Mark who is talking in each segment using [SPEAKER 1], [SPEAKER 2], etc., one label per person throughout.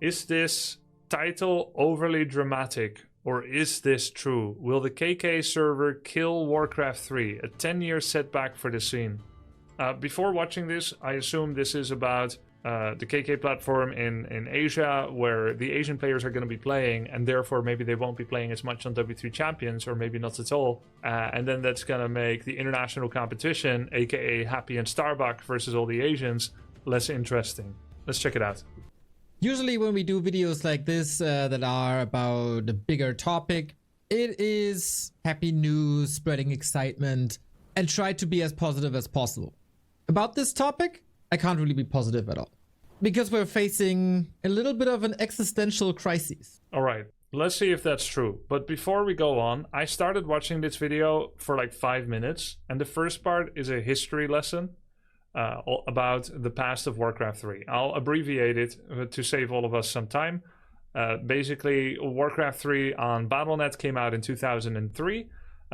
[SPEAKER 1] Is this title overly dramatic, or is this true? Will the KK server kill Warcraft 3? A 10-year setback for the scene. Before watching this, I assume this is about the KK platform in Asia, where the Asian players are going to be playing, and therefore maybe they won't be playing as much on W3 Champions, or maybe not at all. And then that's going to make the international competition, aka Happy and Starbuck versus all the Asians, less interesting. Let's check it out.
[SPEAKER 2] Usually when we do videos like this that are about a bigger topic, it is happy news, spreading excitement, and try to be as positive as possible. About this topic, I can't really be positive at all, because we're facing a little bit of an existential crisis.
[SPEAKER 1] All right, let's see if that's true. But before we go on, I started watching this video for like 5 minutes, and the first part is a history lesson about the past of Warcraft 3. I'll abbreviate it to save all of us some time. Basically, Warcraft 3 on Battle.net came out in 2003.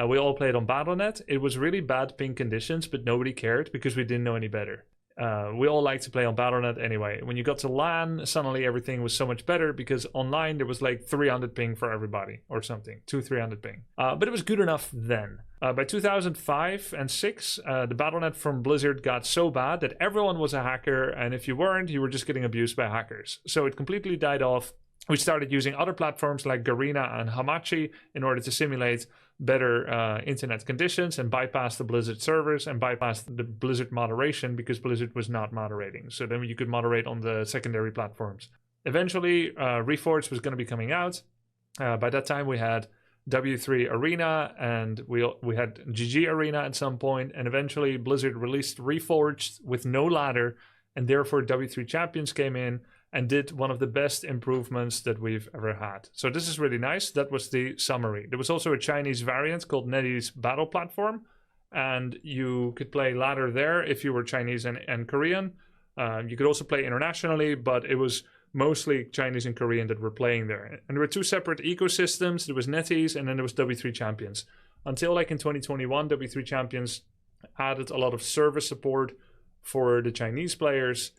[SPEAKER 1] We all played on Battle.net. It was really bad ping conditions, but nobody cared because we didn't know any better. We all like to play on Battle.net anyway. When you got to LAN, suddenly everything was so much better because online there was like 300 ping for everybody or something, 200-300 ping. But it was good enough then. By 2005 and 6, the Battle.net from Blizzard got so bad that everyone was a hacker, and if you weren't, you were just getting abused by hackers. So it completely died off. We started using other platforms like Garena and Hamachi in order to simulate better internet conditions and bypass the Blizzard servers and bypass the Blizzard moderation, because Blizzard was not moderating. So then you could moderate on the secondary platforms. Eventually, Reforged was going to be coming out. By that time, we had W3 Arena, and we had GG Arena at some point, and eventually Blizzard released Reforged with no ladder, and therefore W3 Champions came in and did one of the best improvements that we've ever had. So this is really nice. That was the summary. There was also a Chinese variant called NetEase Battle Platform, and you could play ladder there if you were Chinese and Korean. You could also play internationally, but it was mostly Chinese and Korean that were playing there. And there were two separate ecosystems. There was NetEase, and then there was W3 Champions. Until like in 2021, W3 Champions added a lot of service support for the Chinese players,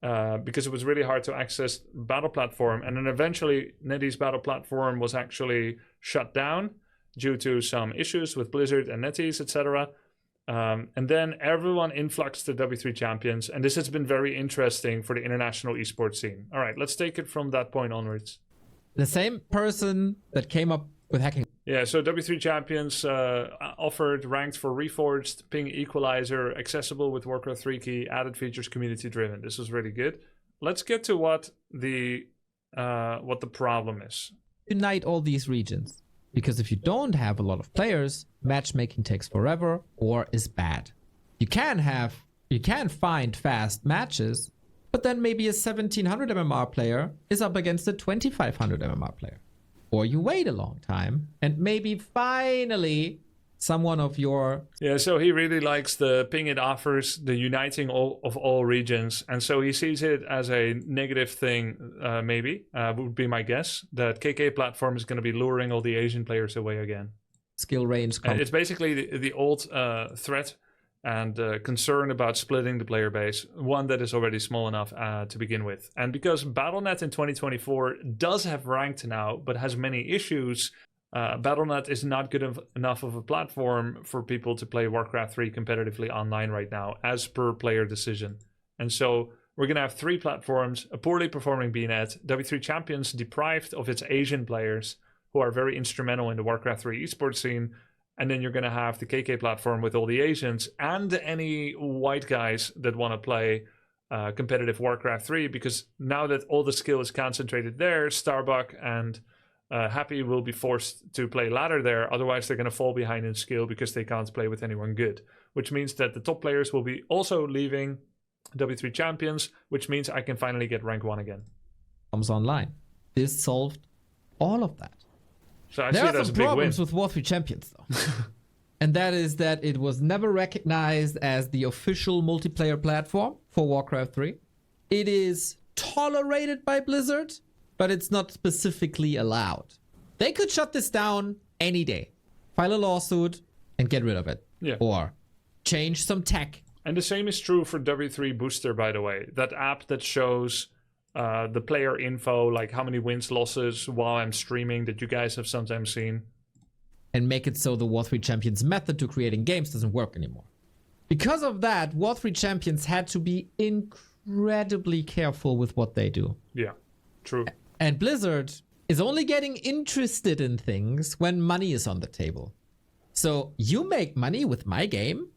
[SPEAKER 1] because it was really hard to access Battle Platform. And then eventually NetEase Battle Platform was actually shut down due to some issues with Blizzard and NetEase, etc. And then everyone influxed to W3 Champions, and this has been very interesting for the international esports scene. All right, let's take it from that point onwards.
[SPEAKER 2] The same person that came up with hacking.
[SPEAKER 1] Yeah, so W3 Champions offered ranked for Reforged, ping equalizer, accessible with Warcraft 3 key, added features, community driven. This was really good. Let's get to what the problem is.
[SPEAKER 2] Unite all these regions, because if you don't have a lot of players, matchmaking takes forever or is bad. You can find fast matches, but then maybe a 1700 MMR player is up against a 2500 MMR player. Or you wait a long time, and maybe finally someone of your...
[SPEAKER 1] Yeah, so he really likes the ping it offers, the uniting of all regions. And so he sees it as a negative thing, maybe, would be my guess, that KK platform is going to be luring all the Asian players away again.
[SPEAKER 2] Skill range.
[SPEAKER 1] It's basically the old threat and concern about splitting the player base, one that is already small enough to begin with. And because Battle.net in 2024 does have ranked now, but has many issues, Battle.net is not good enough of a platform for people to play Warcraft 3 competitively online right now, as per player decision. And so we're going to have 3 platforms: a poorly performing BNet, W3 Champions deprived of its Asian players, who are very instrumental in the Warcraft 3 esports scene, and then you're going to have the KK platform with all the Asians and any white guys that want to play competitive Warcraft 3, because now that all the skill is concentrated there, Starbuck and Happy will be forced to play ladder there. Otherwise, they're going to fall behind in skill because they can't play with anyone good, which means that the top players will be also leaving W3 Champions, which means I can finally get rank 1 again.
[SPEAKER 2] Comes online. This solved all of that.
[SPEAKER 1] So I
[SPEAKER 2] there
[SPEAKER 1] see
[SPEAKER 2] are
[SPEAKER 1] some
[SPEAKER 2] problems with Warcraft Champions, though. And that is that it was never recognized as the official multiplayer platform for Warcraft 3. It is tolerated by Blizzard, but it's not specifically allowed. They could shut this down any day. File a lawsuit and get rid of it.
[SPEAKER 1] Yeah.
[SPEAKER 2] Or change some tech.
[SPEAKER 1] And the same is true for W3 Booster, by the way. That app that shows the player info, like how many wins, losses while I'm streaming that you guys have sometimes seen.
[SPEAKER 2] And make it so the War 3 Champions method to creating games doesn't work anymore. Because of that, War 3 Champions had to be incredibly careful with what they do.
[SPEAKER 1] Yeah, true.
[SPEAKER 2] And Blizzard is only getting interested in things when money is on the table. So you make money with my game?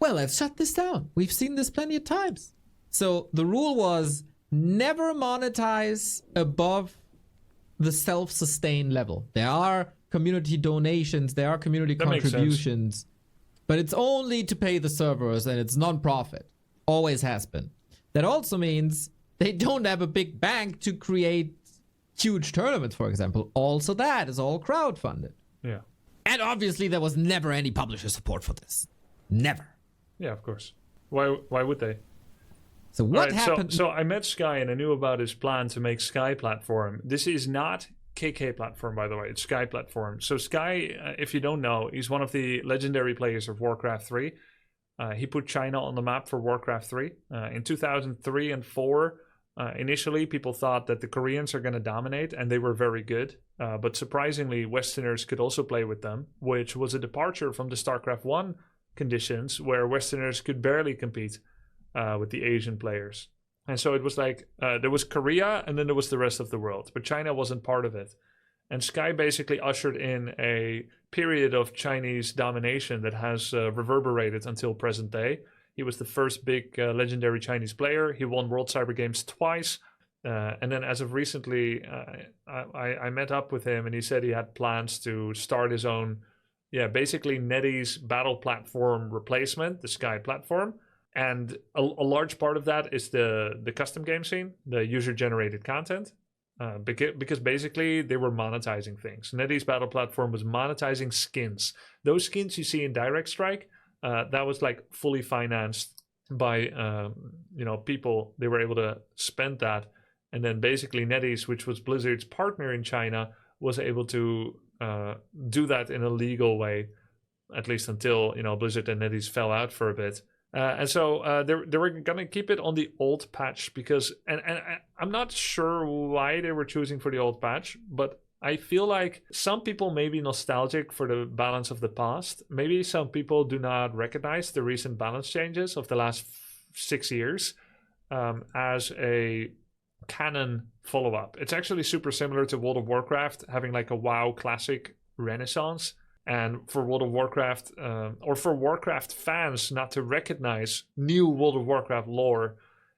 [SPEAKER 2] Well, let's shut this down. We've seen this plenty of times. So the rule was never monetize above the self-sustained level. There are community donations, there are community contributions, but it's only to pay the servers and it's non-profit. Always has been. That also means they don't have a big bank to create huge tournaments, for example. Also, that is all crowdfunded.
[SPEAKER 1] Yeah.
[SPEAKER 2] And obviously, there was never any publisher support for this. Never.
[SPEAKER 1] Yeah, of course. Why would they?
[SPEAKER 2] So what happened?
[SPEAKER 1] So I met Sky and I knew about his plan to make Sky platform. This is not KK platform, by the way. It's Sky platform. So Sky, if you don't know, he's one of the legendary players of Warcraft 3. He put China on the map for Warcraft 3. In 2003 and 4, initially people thought that the Koreans are going to dominate, and they were very good. But surprisingly, Westerners could also play with them, which was a departure from the StarCraft 1 conditions, where Westerners could barely compete with the Asian players. And so it was like there was Korea and then there was the rest of the world, but China wasn't part of it. And Sky basically ushered in a period of Chinese domination that has reverberated until present day. He was the first big legendary Chinese player. He won World Cyber Games twice. And then as of recently, I met up with him and he said he had plans to start his own, basically NetEase battle platform replacement, the Sky platform. And a large part of that is the custom game scene, the user-generated content, because basically they were monetizing things. NetEase Battle Platform was monetizing skins. Those skins you see in Direct Strike, that was like fully financed by people. They were able to spend that, and then basically NetEase, which was Blizzard's partner in China, was able to do that in a legal way, at least until Blizzard and NetEase fell out for a bit. And so they were going to keep it on the old patch because, and I'm not sure why they were choosing for the old patch, but I feel like some people may be nostalgic for the balance of the past. Maybe some people do not recognize the recent balance changes of the last 6 years as a canon follow-up. It's actually super similar to World of Warcraft having like a WoW classic renaissance. And for World of Warcraft, or for Warcraft fans not to recognize new World of Warcraft lore,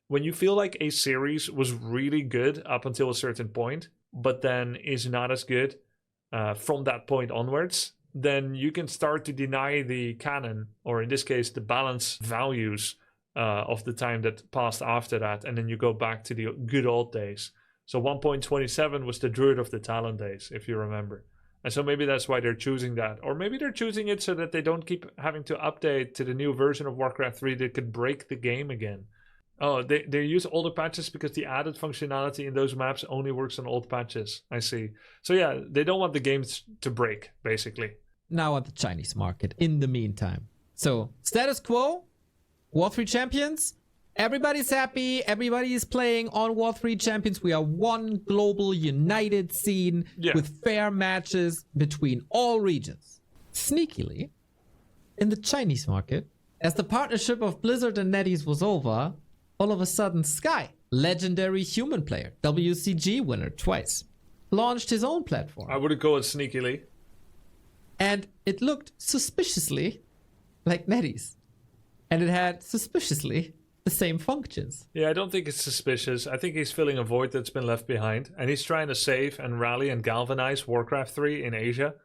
[SPEAKER 1] when you feel like a series was really good up until a certain point, but then is not as good from that point onwards, then you can start to deny the canon, or in this case, the balance values of the time that passed after that, and then you go back to the good old days. So 1.27 was the Druid of the Talon days, if you remember. And so maybe that's why they're choosing that. Or maybe they're choosing it so that they don't keep having to update to the new version of Warcraft 3 that could break the game again. Oh, they use older patches because the added functionality in those maps only works on old patches. I see. So yeah, they don't want the games to break, basically.
[SPEAKER 2] Now on the Chinese market, in the meantime. So, status quo, War 3 Champions. Everybody's happy. Everybody is playing on War 3 Champions. We are one global united scene with fair matches between all regions. Sneakily, in the Chinese market, as the partnership of Blizzard and NetEase was over, all of a sudden Sky, legendary human player, WCG winner twice, launched his own platform.
[SPEAKER 1] I wouldn't call it sneakily.
[SPEAKER 2] And it looked suspiciously like NetEase. And it had suspiciously the same functions.
[SPEAKER 1] Yeah, I don't think it's suspicious. I think he's filling a void that's been left behind, and he's trying to save and rally and galvanize Warcraft 3 in Asia.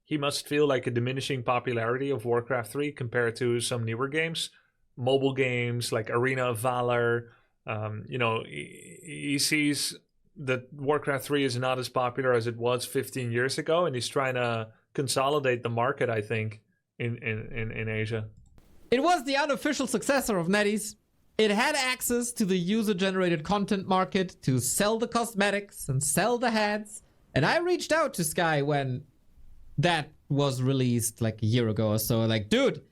[SPEAKER 1] He must feel like a diminishing popularity of Warcraft 3 compared to some newer games, mobile games like Arena of Valor. He sees that Warcraft 3 is not as popular as it was 15 years ago, and he's trying to consolidate the market, I think, in Asia.
[SPEAKER 2] It was the unofficial successor of NetEase. It had access to the user-generated content market to sell the cosmetics and sell the hats. And I reached out to Sky when that was released like a year ago or so. Like, dude,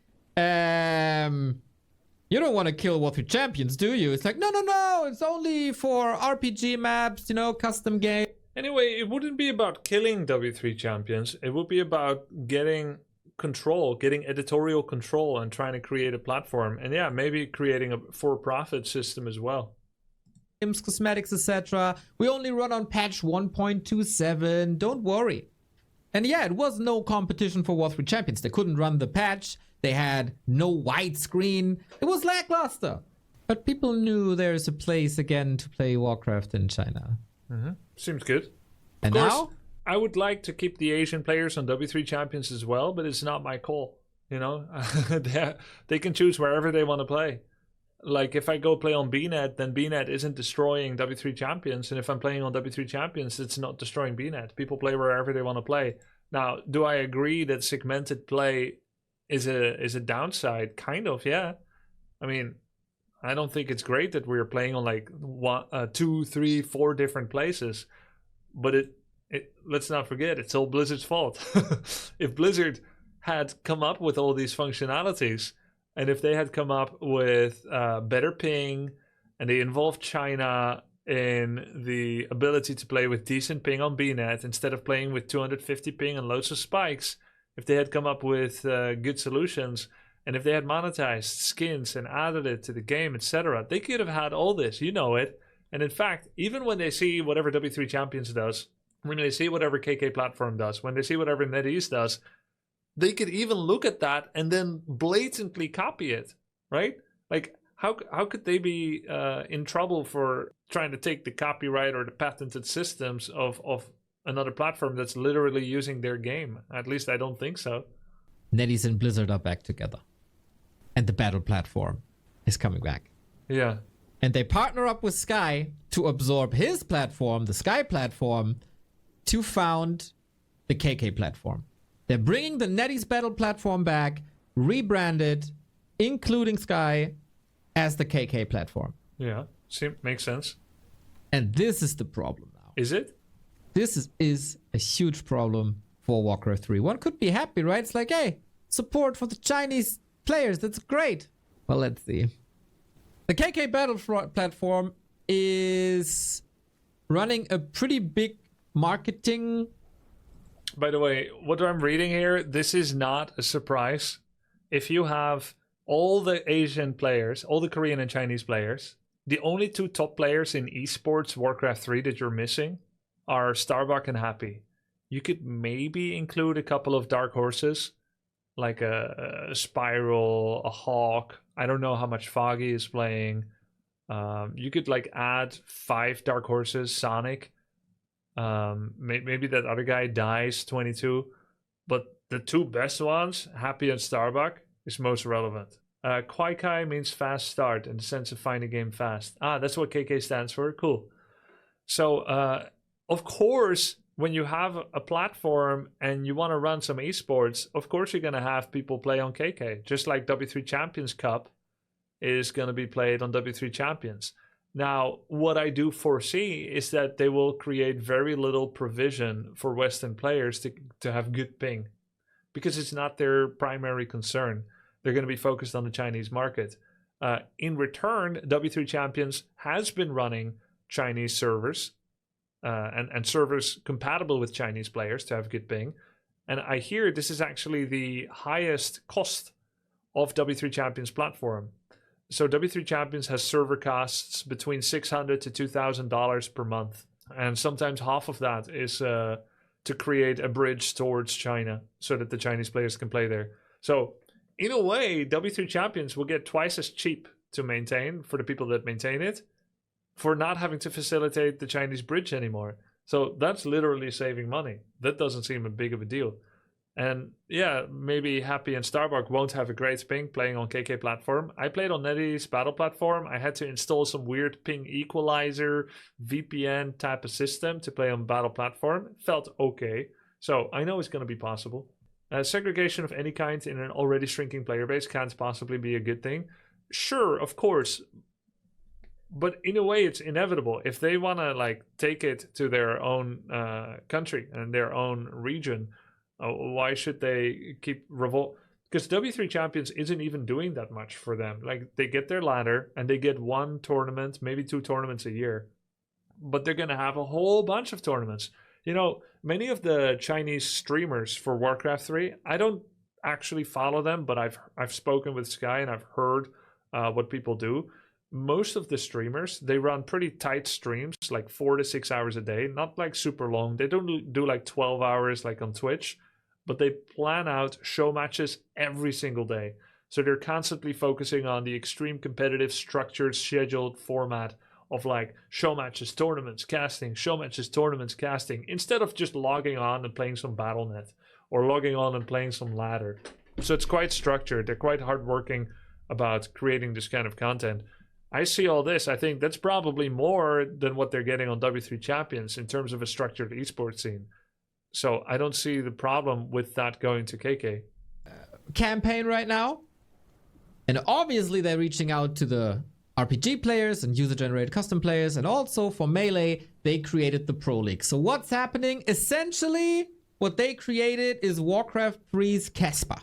[SPEAKER 2] You don't want to kill Warcraft champions, do you? It's like, no, it's only for RPG maps, custom game.
[SPEAKER 1] Anyway, it wouldn't be about killing W3 champions. It would be about getting control, getting editorial control, and trying to create a platform. And yeah, maybe creating a for-profit system as well.
[SPEAKER 2] Cosmetics, etc. We only run on patch 1.27. Don't worry. And yeah, it was no competition for Warcraft champions. They couldn't run the patch. They had no widescreen. It was lackluster. But people knew there's a place again to play Warcraft in China.
[SPEAKER 1] Seems good.
[SPEAKER 2] And
[SPEAKER 1] of course,
[SPEAKER 2] now?
[SPEAKER 1] I would like to keep the Asian players on W3 champions as well, but it's not my call. They can choose wherever they want to play. Like if I go play on BNet, then BNet isn't destroying W3 champions, and if I'm playing on W3 champions, it's not destroying BNet. People play wherever they want to play. Now, do I agree that segmented play is a downside? Kind of, yeah. I mean, I don't think it's great that we're playing on like 1, 2, 3, 4 different places, but it let's not forget, it's all Blizzard's fault. If Blizzard had come up with all these functionalities, and if they had come up with better ping, and they involved China in the ability to play with decent ping on BNet instead of playing with 250 ping and loads of spikes, if they had come up with good solutions, and if they had monetized skins and added it to the game, etc., they could have had all this, it. And in fact, even when they see whatever W3 Champions does, when they see whatever KK platform does, when they see whatever NetEase does, they could even look at that and then blatantly copy it, right? Like, how could they be in trouble for trying to take the copyright or the patented systems of another platform that's literally using their game? At least I don't think so.
[SPEAKER 2] NetEase and Blizzard are back together. And the battle platform is coming back.
[SPEAKER 1] Yeah.
[SPEAKER 2] And they partner up with Sky to absorb his platform, the Sky platform, to found the KK platform. They're bringing the NetEase battle platform back, rebranded, including Sky, as the KK platform.
[SPEAKER 1] Yeah, makes sense.
[SPEAKER 2] And this is the problem now.
[SPEAKER 1] Is it?
[SPEAKER 2] This is a huge problem for Warcraft 3. One could be happy, right? It's like, hey, support for the Chinese players. That's great. Well, let's see. The KK battle platform is running a pretty big marketing.
[SPEAKER 1] By the way, what I'm reading here, this is not a surprise. If you have all the Asian players, all the Korean and Chinese players, the only 2 top players in esports Warcraft 3 that you're missing are Starbuck and Happy. You could maybe include a couple of dark horses, like a Spiral, a Hawk. I don't know how much Foggy is playing. You could like add 5 dark horses, Sonic. Maybe that other guy dies 22, but the 2 best ones, Happy and Starbuck, is most relevant. Kwaikai means fast start in the sense of find a game fast. That's what KK stands for. Cool. So of course, when you have a platform and you want to run some esports, of course you're going to have people play on KK, just like W3 Champions Cup is going to be played on W3 Champions. Now, what I do foresee is that they will create very little provision for Western players to have good ping, because it's not their primary concern. They're going to be focused on the Chinese market. In return, W3 Champions has been running Chinese servers and servers compatible with Chinese players to have good ping. And I hear this is actually the highest cost of W3 Champions platform. So W3 Champions has server costs between $600 to $2,000 per month. And sometimes half of that is to create a bridge towards China so that the Chinese players can play there. So in a way, W3 Champions will get twice as cheap to maintain for the people that maintain it, for not having to facilitate the Chinese bridge anymore. So that's literally saving money. That doesn't seem a big of a deal. And yeah, maybe Happy and Starbuck won't have a great ping playing on KK platform. I played on NetEase battle platform. I had to install some weird ping equalizer, VPN type of system to play on battle platform. It felt okay. So I know it's going to be possible. Segregation of any kind in an already shrinking player base can't possibly be a good thing. Sure, of course. But in a way, it's inevitable. If they want to like take it to their own country and their own region, why should they keep revolt? because W3 Champions isn't even doing that much for them. Like, they get their ladder and they get one tournament, maybe 2 tournaments a year, but they're going to have a whole bunch of tournaments. You know, many of the Chinese streamers for Warcraft 3, I don't actually follow them, but I've spoken with Sky and I've heard what people do. Most of the streamers, they run pretty tight streams, like 4 to 6 hours a day, not like super long. They don't do like 12 hours like on Twitch, but they plan out show matches every single day. So they're constantly focusing on the extreme competitive, structured, scheduled format of like show matches, tournaments, casting, show matches, tournaments, casting, instead of just logging on and playing some BattleNet or logging on and playing some ladder. So it's quite structured. They're quite hardworking about creating this kind of content. I see all this. I think that's probably more than what they're getting on W3 Champions in terms of a structured esports scene. So I don't see the problem with that going to KK.
[SPEAKER 2] Campaign right now. And obviously they're reaching out to the RPG players and user-generated custom players. And also for Melee, they created the Pro League. So what's happening? Essentially, what they created is Warcraft 3's Kespa.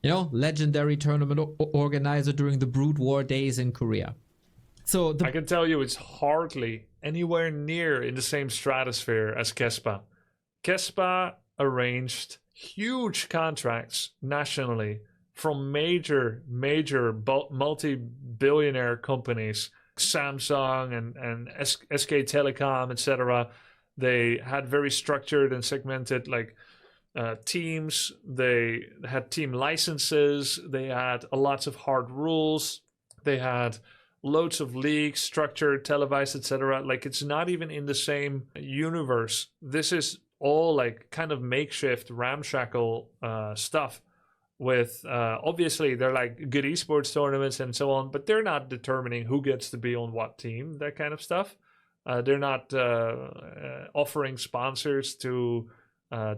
[SPEAKER 2] You know, legendary tournament organizer during the Brood War days in Korea. So
[SPEAKER 1] I can tell you it's hardly anywhere near in the same stratosphere as Kespa. Kespa arranged huge contracts nationally from major multi-billionaire companies, Samsung and SK Telecom, etc. They had very structured and segmented like teams. They had team licenses. They had lots of hard rules. They had loads of leagues, structured, televised, etc. Like, it's not even in the same universe. This is all like kind of makeshift, ramshackle stuff. With obviously they're like good esports tournaments and so on, but they're not determining who gets to be on what team, that kind of stuff. They're not offering sponsors to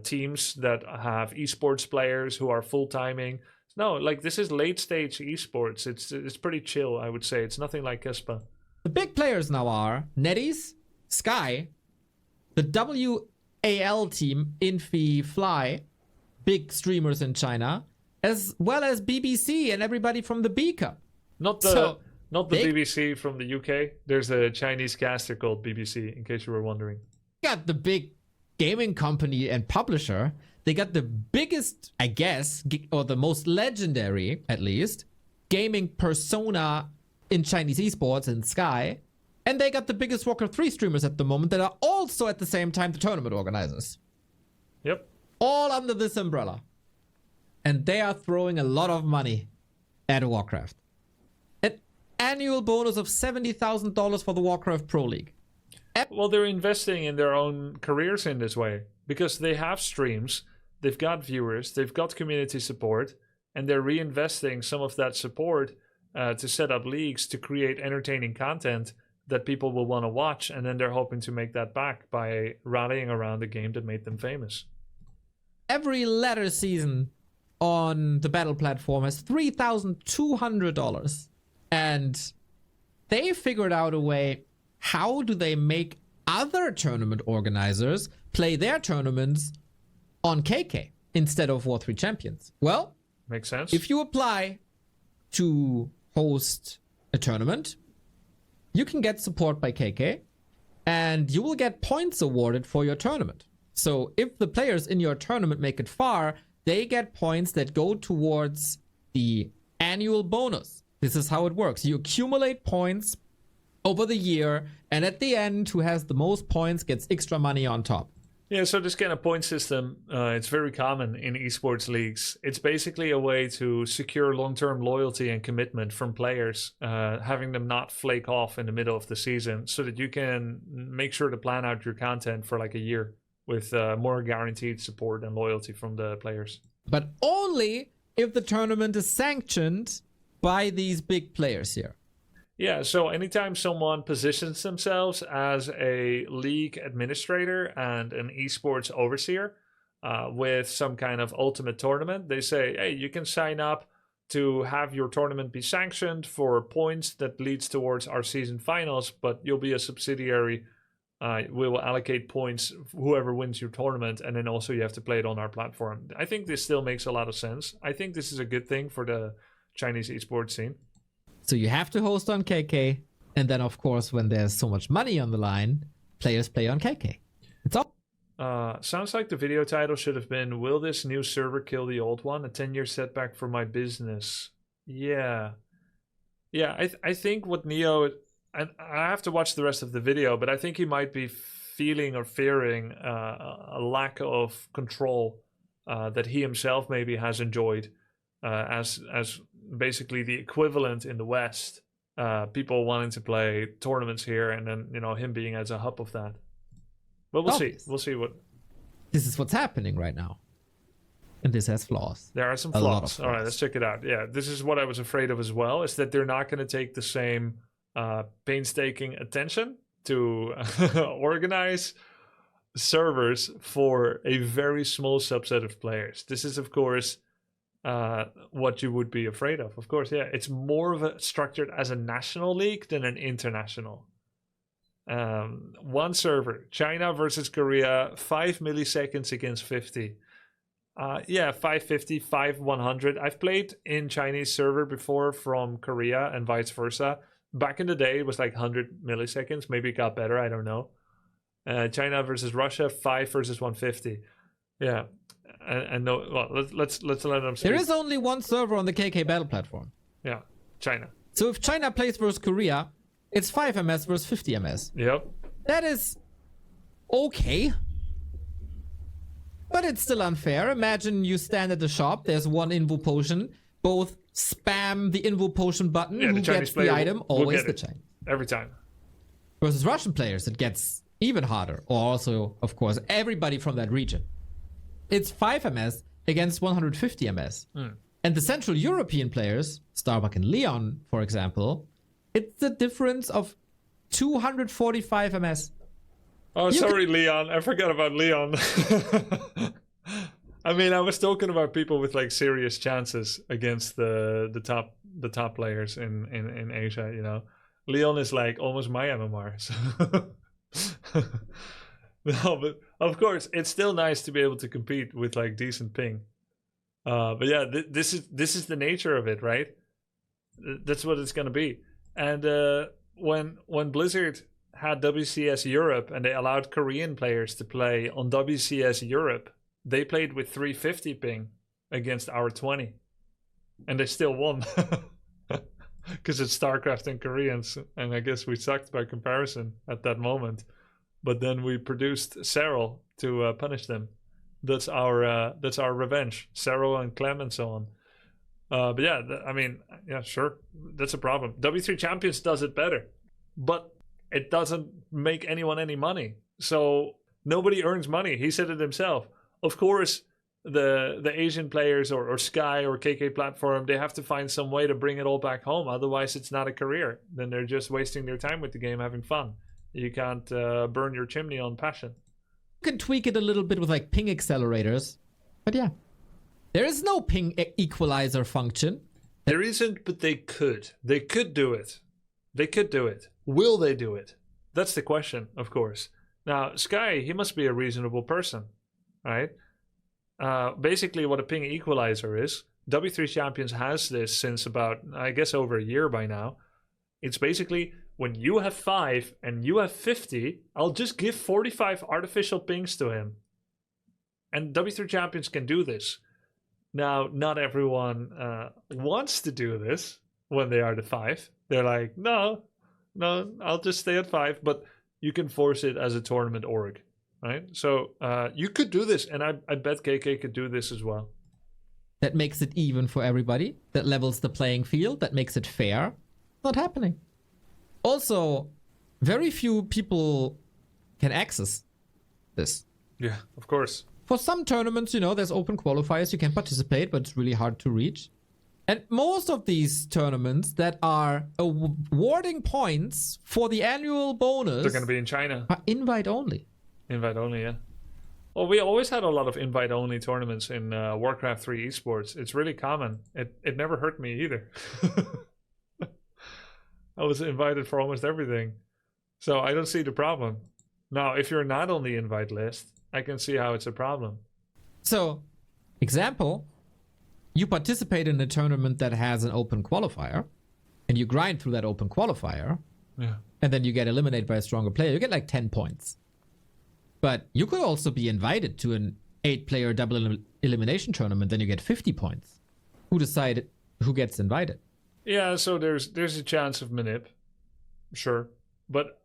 [SPEAKER 1] teams that have esports players who are full-timing. No, like, this is late-stage esports. It's pretty chill, I would say. It's nothing like Kespa.
[SPEAKER 2] the big players now are NetEase, Sky, the WAL team, Infi, Fly, big streamers in China, as well as BBC and everybody from the B Cup.
[SPEAKER 1] Not the BBC from the UK. There's a Chinese caster called BBC, in case you were wondering.
[SPEAKER 2] Got the big gaming company and publisher. They got the biggest, I guess, or the most legendary, at least, gaming persona in Chinese esports in Sky. And they got the biggest Warcraft 3 streamers at the moment that are also at the same time the tournament organizers.
[SPEAKER 1] Yep.
[SPEAKER 2] All under this umbrella. And they are throwing a lot of money at Warcraft. An annual bonus of $70,000 for the Warcraft Pro League.
[SPEAKER 1] Well, they're investing in their own careers in this way because they have streams, they've got viewers, they've got community support, and they're reinvesting some of that support to set up leagues to create entertaining content that people will want to watch, and then they're hoping to make that back by rallying around the game that made them famous.
[SPEAKER 2] Every ladder season on the battle platform has $3,200, and they figured out a way. How do they make other tournament organizers play their tournaments on KK instead of War 3 Champions? Well,
[SPEAKER 1] makes sense.
[SPEAKER 2] If you apply to host a tournament, you can get support by KK and you will get points awarded for your tournament. So if the players in your tournament make it far, they get points that go towards the annual bonus. This is how it works. You accumulate points over the year, and at the end, who has the most points gets extra money on top.
[SPEAKER 1] Yeah, so this kind of point system, it's very common in esports leagues. It's basically a way to secure long-term loyalty and commitment from players, having them not flake off in the middle of the season so that you can make sure to plan out your content for like a year with more guaranteed support and loyalty from the players.
[SPEAKER 2] But only if the tournament is sanctioned by these big players here.
[SPEAKER 1] Yeah, so anytime someone positions themselves as a league administrator and an esports overseer with some kind of ultimate tournament, they say, hey, you can sign up to have your tournament be sanctioned for points that leads towards our season finals, but you'll be a subsidiary we will allocate points whoever wins your tournament, and then also you have to play it on our platform. I think this still makes a lot of sense. I think this is a good thing for the Chinese esports scene.
[SPEAKER 2] So you have to host on KK, and then of course when there's so much money on the line, players play on KK. It's all.
[SPEAKER 1] Sounds like the video title should have been, will this new server kill the old one? A 10-year setback for my business. Yeah. Yeah, I think what Neo... And I have to watch the rest of the video, but I think he might be feeling or fearing a lack of control that he himself maybe has enjoyed as basically the equivalent in the West. People wanting to play tournaments here, and then him being as a hub of that. But we'll see. We'll see what.
[SPEAKER 2] This is what's happening right now, and this has flaws.
[SPEAKER 1] There are some flaws. All right, let's check it out. Yeah, this is what I was afraid of as well. Is that they're not going to take the same painstaking attention to organize servers for a very small subset of players. This is, of course, what you would be afraid of. Of course, yeah, it's more of a structured as a national league than an international. One server, China versus Korea, 5 milliseconds against 50. Yeah, 550, 5100. I've played in Chinese server before from Korea and vice versa. Back in the day, it was like 100 milliseconds. Maybe it got better. I don't know. China versus Russia, 5 versus 150. Yeah, and no. Well, let's let them speak.
[SPEAKER 2] There is only one server on the KK battle platform.
[SPEAKER 1] Yeah, China.
[SPEAKER 2] So if China plays versus Korea, it's 5 MS versus 50 MS.
[SPEAKER 1] Yep.
[SPEAKER 2] That is okay. But it's still unfair. Imagine you stand at the shop, there's one Invo potion, both spam the Invo potion button,
[SPEAKER 1] yeah,
[SPEAKER 2] who gets the item? Always the Chinese.
[SPEAKER 1] Every time.
[SPEAKER 2] Versus Russian players, it gets even harder. Or also, of course, everybody from that region. It's 5 MS against 150 MS. And the Central European players, Starbuck and Leon, for example, it's a difference of 245 MS.
[SPEAKER 1] Oh, sorry, Leon. I forgot about Leon. I mean, I was talking about people with like serious chances against the top players in Asia. Leon is like almost my MMR. So. No, but of course, it's still nice to be able to compete with like decent ping. But yeah, this is the nature of it, right? That's what it's gonna be. And when Blizzard had WCS Europe and they allowed Korean players to play on WCS Europe, they played with 350 ping against our 20, and they still won because it's StarCraft and Koreans, and I guess we sucked by comparison at that moment. But then we produced Serral to punish them. That's our revenge. Serral and Clem and so on. But yeah, I mean, yeah, sure, that's a problem. W3 Champions does it better, but it doesn't make anyone any money. So nobody earns money. He said it himself. Of course, the Asian players or Sky or KK platform, they have to find some way to bring it all back home. Otherwise, it's not a career. Then they're just wasting their time with the game, having fun. You can't burn your chimney on passion.
[SPEAKER 2] You can tweak it a little bit with like ping accelerators. But yeah, there is no ping equalizer function.
[SPEAKER 1] There isn't, but they could. They could do it. They could do it. Will they do it? That's the question, of course. Now, Sky, he must be a reasonable person, right? Basically, what a ping equalizer is, W3 Champions has this since about, I guess, over a year by now. It's basically, when you have 5 and you have 50, I'll just give 45 artificial pings to him. And W3 Champions can do this. Now, not everyone wants to do this when they are the 5. They're like, no, I'll just stay at 5. But you can force it as a tournament org, right? So you could do this, and I bet KK could do this as well.
[SPEAKER 2] That makes it even for everybody. That levels the playing field. That makes it fair. Not happening. Also, very few people can access this.
[SPEAKER 1] Yeah, of course.
[SPEAKER 2] For some tournaments, there's open qualifiers. You can participate, but it's really hard to reach. And most of these tournaments that are awarding points for the annual bonus,
[SPEAKER 1] they're going to be in China.
[SPEAKER 2] Are invite only.
[SPEAKER 1] Invite only, yeah. Well, we always had a lot of invite only tournaments in Warcraft 3 esports. It's really common. It never hurt me either. I was invited for almost everything. So I don't see the problem. Now, if you're not on the invite list, I can see how it's a problem.
[SPEAKER 2] So, example, you participate in a tournament that has an open qualifier, and you grind through that open qualifier, and then you get eliminated by a stronger player. You get like 10 points. But you could also be invited to an 8-player double elimination tournament, then you get 50 points. Who decided who gets invited?
[SPEAKER 1] Yeah, so there's a chance of manip, sure, but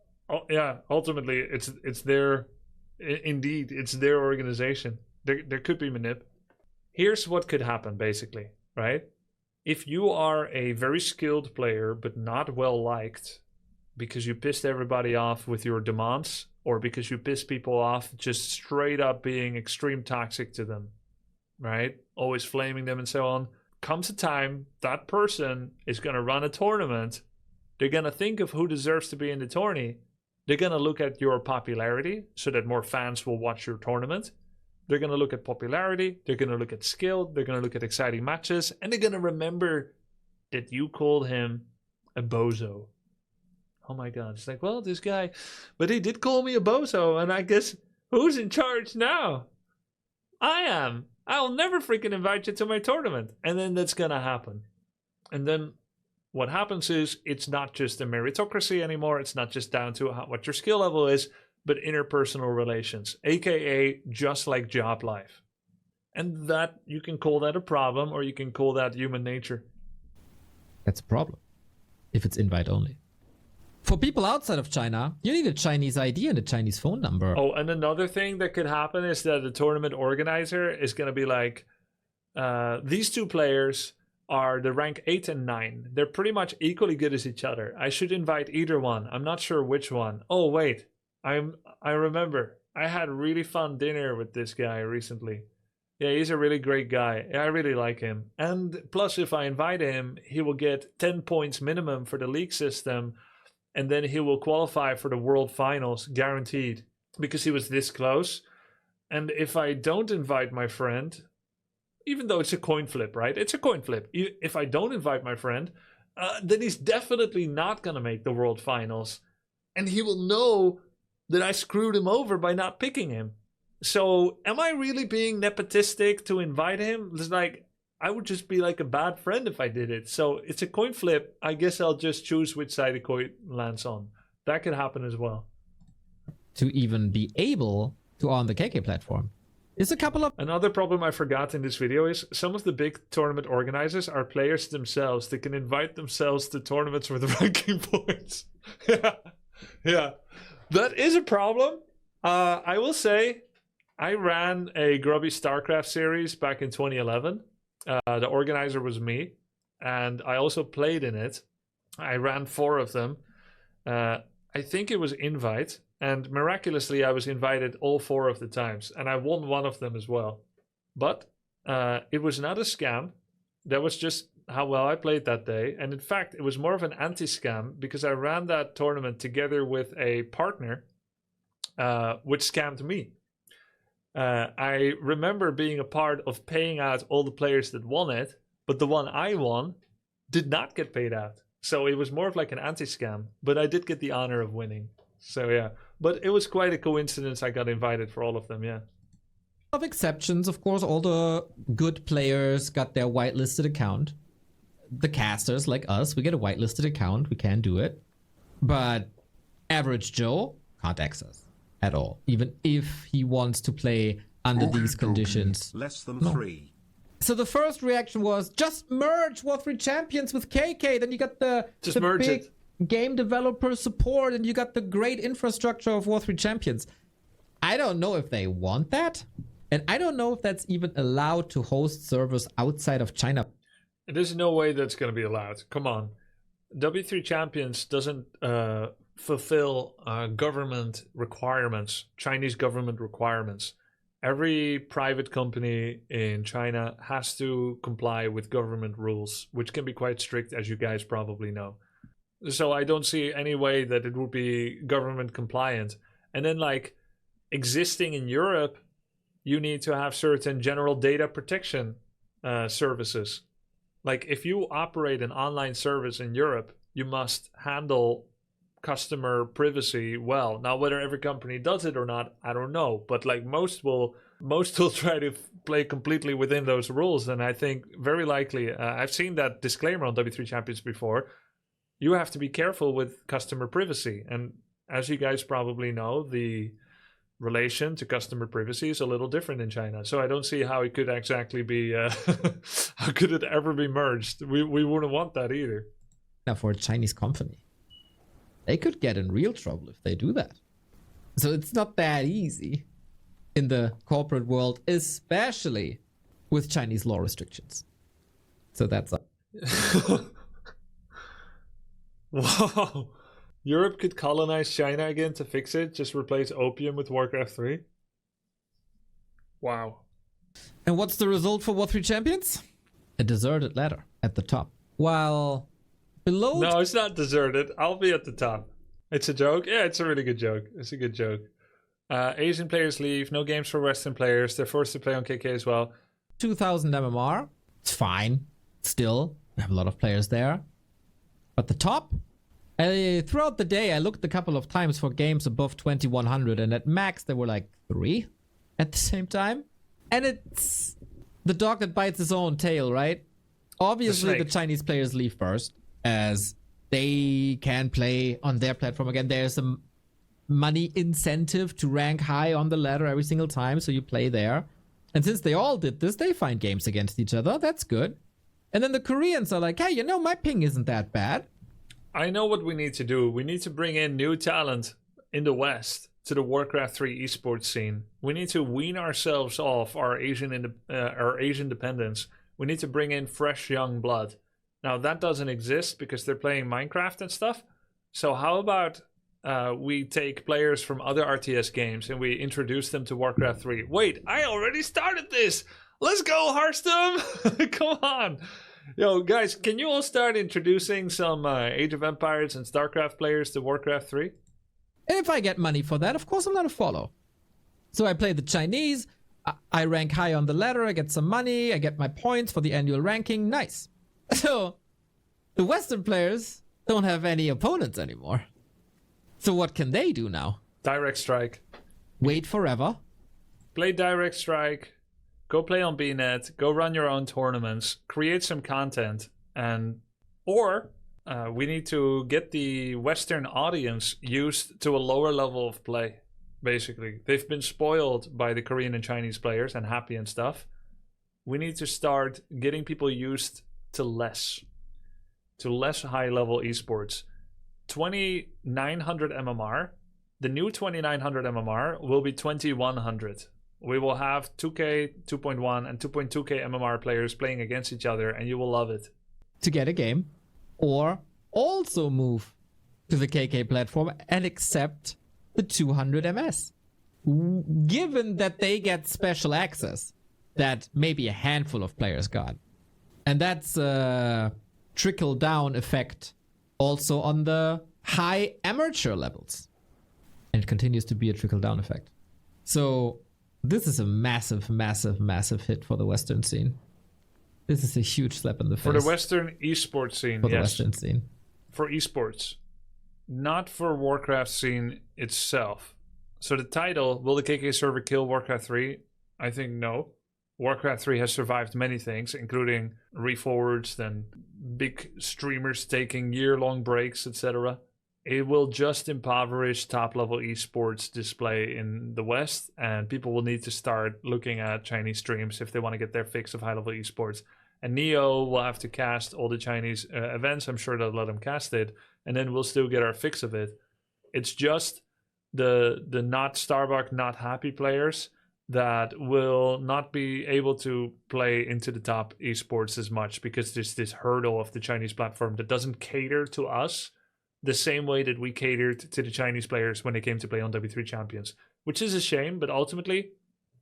[SPEAKER 1] ultimately it's their indeed it's their organization. There could be manip. Here's what could happen, basically, right? If you are a very skilled player but not well liked because you pissed everybody off with your demands, or because you piss people off just straight up being extreme toxic to them, right? Always flaming them and so on. Comes a time that person is going to run a tournament. They're going to think of who deserves to be in the tourney. They're going to look at your popularity so that more fans will watch your tournament. They're going to look at popularity. They're going to look at skill. They're going to look at exciting matches. And they're going to remember that you called him a bozo. Oh my God. It's like, well, this guy, but he did call me a bozo. And I guess who's in charge now? I am. I'll never freaking invite you to my tournament. And then that's going to happen. And then what happens is it's not just a meritocracy anymore. It's not just down to what your skill level is, but interpersonal relations, aka just like job life. And that, you can call that a problem, or you can call that human nature.
[SPEAKER 2] That's a problem if it's invite only. For people outside of China, you need a Chinese ID and a Chinese phone number.
[SPEAKER 1] Oh, and another thing that could happen is that the tournament organizer is going to be like, these two players are the rank 8 and 9. They're pretty much equally good as each other. I should invite either one. I'm not sure which one. Oh, wait. I remember. I had a really fun dinner with this guy recently. Yeah, he's a really great guy. I really like him. And plus, if I invite him, he will get 10 points minimum for the league system. And then he will qualify for the world finals, guaranteed, because he was this close. And if I don't invite my friend, even though it's a coin flip, right? It's a coin flip. If I don't invite my friend, then he's definitely not going to make the world finals. And he will know that I screwed him over by not picking him. So am I really being nepotistic to invite him? It's like, I would just be like a bad friend if I did it. So it's a coin flip. I guess I'll just choose which side the coin lands on. That could happen as well.
[SPEAKER 2] To even be able to on the KK platform. It's a couple of...
[SPEAKER 1] Another problem I forgot in this video is some of the big tournament organizers are players themselves. They can invite themselves to tournaments with ranking points. Yeah. That is a problem. I will say, I ran a Grubby StarCraft series back in 2011. The organizer was me, and I also played in it. I ran 4 of them. I think it was invite, and miraculously I was invited all 4 of the times, and I won one of them as well. But it was not a scam. That was just how well I played that day. And in fact, it was more of an anti-scam, because I ran that tournament together with a partner, which scammed me. I remember being a part of paying out all the players that won it, but the one I won did not get paid out. So it was more of like an anti-scam, but I did get the honor of winning. So yeah, but it was quite a coincidence I got invited for all of them, yeah.
[SPEAKER 2] Of exceptions, of course, all the good players got their whitelisted account. The casters like us, we get a whitelisted account, we can do it. But average Joe can't access at all, even if he wants to play under these conditions.
[SPEAKER 3] Less than 3.
[SPEAKER 2] So the first reaction was, just merge War3 Champions with KK, then you got the big game developer support, and you got the great infrastructure of War3 Champions. I don't know if they want that, and I don't know if that's even allowed to host servers outside of China.
[SPEAKER 1] There's no way that's going to be allowed. Come on. W3 Champions doesn't fulfill government requirements, Chinese government requirements. Every private company in China has to comply with government rules, which can be quite strict, as you guys probably know. So I don't see any way that it would be government compliant. And then, like, existing in Europe, you need to have certain general data protection services. Like, if you operate an online service in Europe, you must handle customer privacy well. Now, whether every company does it or not, I don't know. But like most will try to play completely within those rules. And I think very likely, I've seen that disclaimer on W3 Champions before. You have to be careful with customer privacy. And as you guys probably know, the relation to customer privacy is a little different in China. So I don't see how it could exactly be, how could it ever be merged? We wouldn't want that either.
[SPEAKER 2] Now, for a Chinese company, they could get in real trouble if they do that. So it's not that easy in the corporate world, especially with Chinese law restrictions. So that's up.
[SPEAKER 1] Wow. Europe could colonize China again to fix it, just replace opium with Warcraft 3? Wow.
[SPEAKER 2] And what's the result for War 3 Champions? A deserted ladder at the top. While below...
[SPEAKER 1] No, it's not deserted. I'll be at the top. It's a joke? Yeah, it's a really good joke. It's a good joke. Asian players leave. No games for Western players. They're forced to play on KK as well.
[SPEAKER 2] 2,000 MMR. It's fine. Still, we have a lot of players there. But the top... throughout the day, I looked a couple of times for games above 2100, and at max there were like 3 at the same time. And it's the dog that bites his own tail, right? Obviously, the Chinese players leave first, as they can play on their platform again. There's a money incentive to rank high on the ladder every single time, so you play there. And since they all did this, they find games against each other. That's good. And then the Koreans are like, hey, you know, my ping isn't that bad.
[SPEAKER 1] I know what we need to do. We need to bring in new talent in the West to the Warcraft 3 esports scene. We need to wean ourselves off our Asian dependence. We need to bring in fresh young blood. Now, that doesn't exist because they're playing Minecraft and stuff. So how about we take players from other RTS games and we introduce them to Warcraft 3? Wait, I already started this! Let's go, Hearthstone! Come on! Yo, guys, can you all start introducing some Age of Empires and StarCraft players to Warcraft 3?
[SPEAKER 2] And if I get money for that, of course I'm gonna follow. So I play the Chinese, I rank high on the ladder, I get some money, I get my points for the annual ranking, nice. So, the Western players don't have any opponents anymore. So what can they do now?
[SPEAKER 1] Direct Strike.
[SPEAKER 2] Wait forever.
[SPEAKER 1] Play Direct Strike. Go play on BNet, go run your own tournaments, create some content, or we need to get the Western audience used to a lower level of play, basically. They've been spoiled by the Korean and Chinese players and happy and stuff. We need to start getting people used to less high-level esports. 2900 MMR, the new 2900 MMR will be 2100. We will have 2K, 2.1, and 2.2K MMR players playing against each other, and you will love it.
[SPEAKER 2] To get a game, or also move to the KK platform and accept the 200 MS. Given that they get special access that maybe a handful of players got. And that's a trickle-down effect also on the high amateur levels. And it continues to be a trickle-down effect. So... this is a massive, massive, massive hit for the Western scene. This is a huge slap in the face.
[SPEAKER 1] For the Western esports scene,
[SPEAKER 2] for the Western scene.
[SPEAKER 1] For esports. Not for Warcraft scene itself. So the title, will the KK server kill Warcraft 3? I think no. Warcraft 3 has survived many things, including reforwards, then big streamers taking year-long breaks, etc. It will just impoverish top-level esports display in the West, and people will need to start looking at Chinese streams if they want to get their fix of high-level esports. And Neo will have to cast all the Chinese events. I'm sure they'll let them cast it, and then we'll still get our fix of it. It's just the not Starbucks, not happy players that will not be able to play into the top esports as much because there's this hurdle of the Chinese platform that doesn't cater to us the same way that we catered to the Chinese players when they came to play on W3 Champions, which is a shame. But ultimately,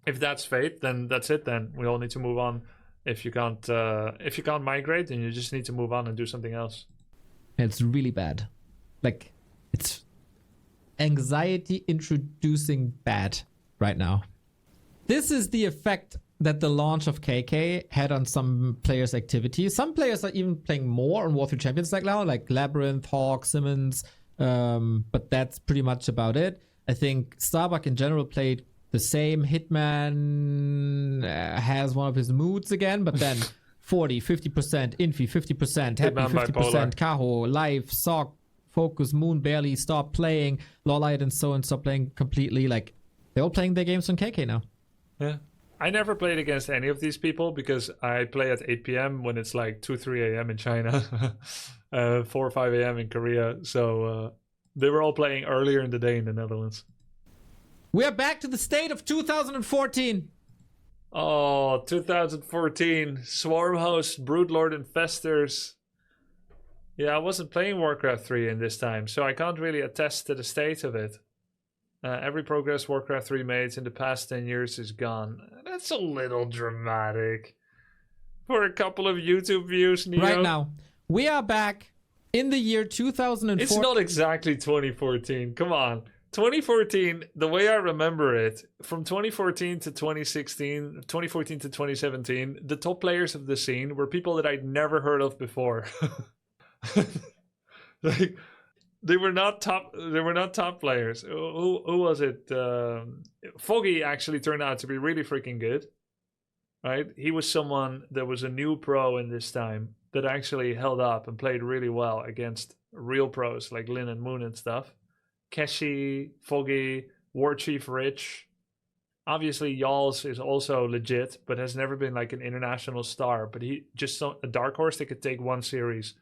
[SPEAKER 1] if that's fate, then that's it. Then we all need to move on. If you can't migrate, then you just need to move on and do something else.
[SPEAKER 2] It's really bad. Like, it's anxiety introducing bad right now. This is the effect that the launch of KK had on some players' activity. Some players are even playing more on War 3 Champions like now, like Labyrinth, Hawk, Simmons, But that's pretty much about it. I think Starbuck in general played the same. Hitman has one of his moods again, but then 40, 50%, Infi, 50%, Happy,
[SPEAKER 1] Hitman
[SPEAKER 2] 50%,
[SPEAKER 1] bipolar.
[SPEAKER 2] Kaho, Life, Sock, Focus, Moon barely stopped playing, Lolite and so on stopped playing completely. Like, they're all playing their games on KK now.
[SPEAKER 1] Yeah. I never played against any of these people because I play at 8 p.m. when it's like 2, 3 a.m. in China, 4 or 5 a.m. in Korea. So they were all playing earlier in the day in the Netherlands.
[SPEAKER 2] We are back to the state of 2014.
[SPEAKER 1] Oh, 2014. Swarm hosts, Broodlord Infestors. Yeah, I wasn't playing Warcraft 3 in this time, so I can't really attest to the state of it. Every progress Warcraft 3 made in the past 10 years is gone. That's a little dramatic. For a couple of YouTube views, Neo.
[SPEAKER 2] Right now, we are back in the year 2004.
[SPEAKER 1] It's not exactly 2014. Come on. 2014, the way I remember it, from 2014 to 2016, 2014 to 2017, the top players of the scene were people that I'd never heard of before. Like, they were not top players. Who was it? Foggy actually turned out to be really freaking good. Right? He was someone that was a new pro in this time that actually held up and played really well against real pros like Lin and Moon and stuff. Keshi, Foggy, War Chief Rich. Obviously, Yalls is also legit, but has never been like an international star. But he just a dark horse that could take one series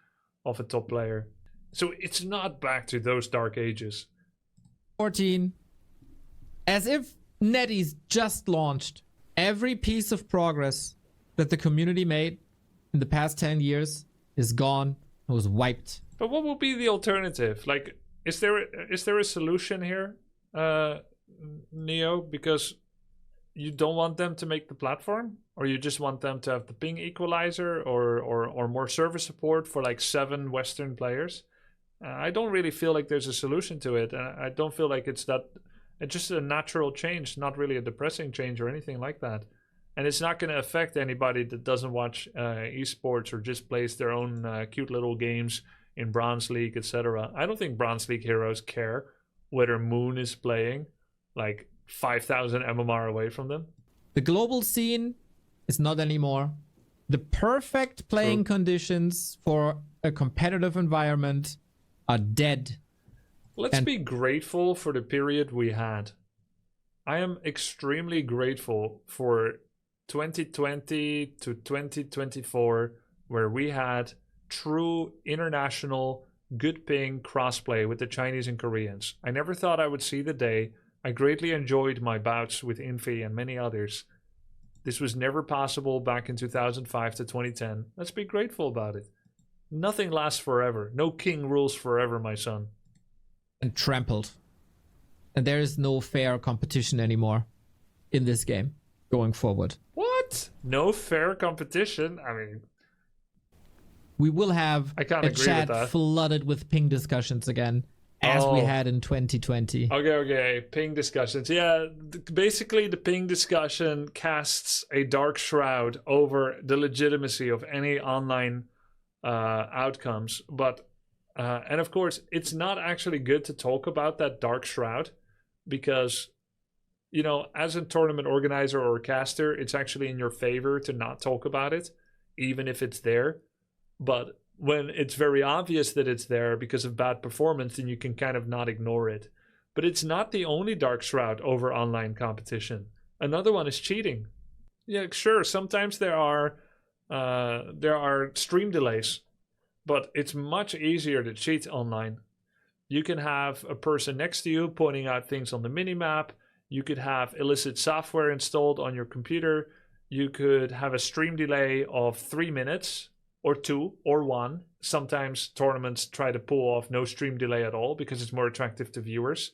[SPEAKER 1] of a top player. So it's not back to those dark ages.
[SPEAKER 2] 14. As if NetEase just launched, every piece of progress that the community made in the past 10 years is gone. It was wiped.
[SPEAKER 1] But what would be the alternative? Like, is there a solution here, Neo? Because you don't want them to make the platform, or you just want them to have the ping equalizer, or more server support for like 7 Western players. I don't really feel like there's a solution to it, and I don't feel like it's just a natural change, not really a depressing change or anything like that. And it's not going to affect anybody that doesn't watch esports or just plays their own cute little games in Bronze League, etc. I don't think Bronze League heroes care whether Moon is playing like 5,000 MMR away from them.
[SPEAKER 2] The global scene is not anymore. The perfect playing conditions for a competitive environment are dead.
[SPEAKER 1] Let's be grateful for the period we had. I am extremely grateful for 2020 to 2024, where we had true international good ping crossplay with the Chinese and Koreans. I never thought I would see the day. I greatly enjoyed my bouts with Infi and many others. This was never possible back in 2005 to 2010. Let's be grateful about it. Nothing lasts forever. No king rules forever, my son.
[SPEAKER 2] And trampled. And there is no fair competition anymore in this game going forward.
[SPEAKER 1] What? No fair competition? I mean,
[SPEAKER 2] we will have
[SPEAKER 1] I can't
[SPEAKER 2] a
[SPEAKER 1] agree
[SPEAKER 2] chat
[SPEAKER 1] with that.
[SPEAKER 2] flooded with ping discussions again, as we had in 2020.
[SPEAKER 1] Okay. Ping discussions. Yeah, basically the ping discussion casts a dark shroud over the legitimacy of any online outcomes. But and of course, it's not actually good to talk about that dark shroud because, you know, as a tournament organizer or caster, it's actually in your favor to not talk about it, even if it's there. But when it's very obvious that it's there because of bad performance, then you can kind of not ignore it. But it's not the only dark shroud over online competition. Another one is cheating. Yeah, sure, sometimes there are stream delays, but it's much easier to cheat online. You can have a person next to you pointing out things on the minimap. You could have illicit software installed on your computer. You could have a stream delay of 3 minutes or 2 or 1. Sometimes tournaments try to pull off no stream delay at all because it's more attractive to viewers.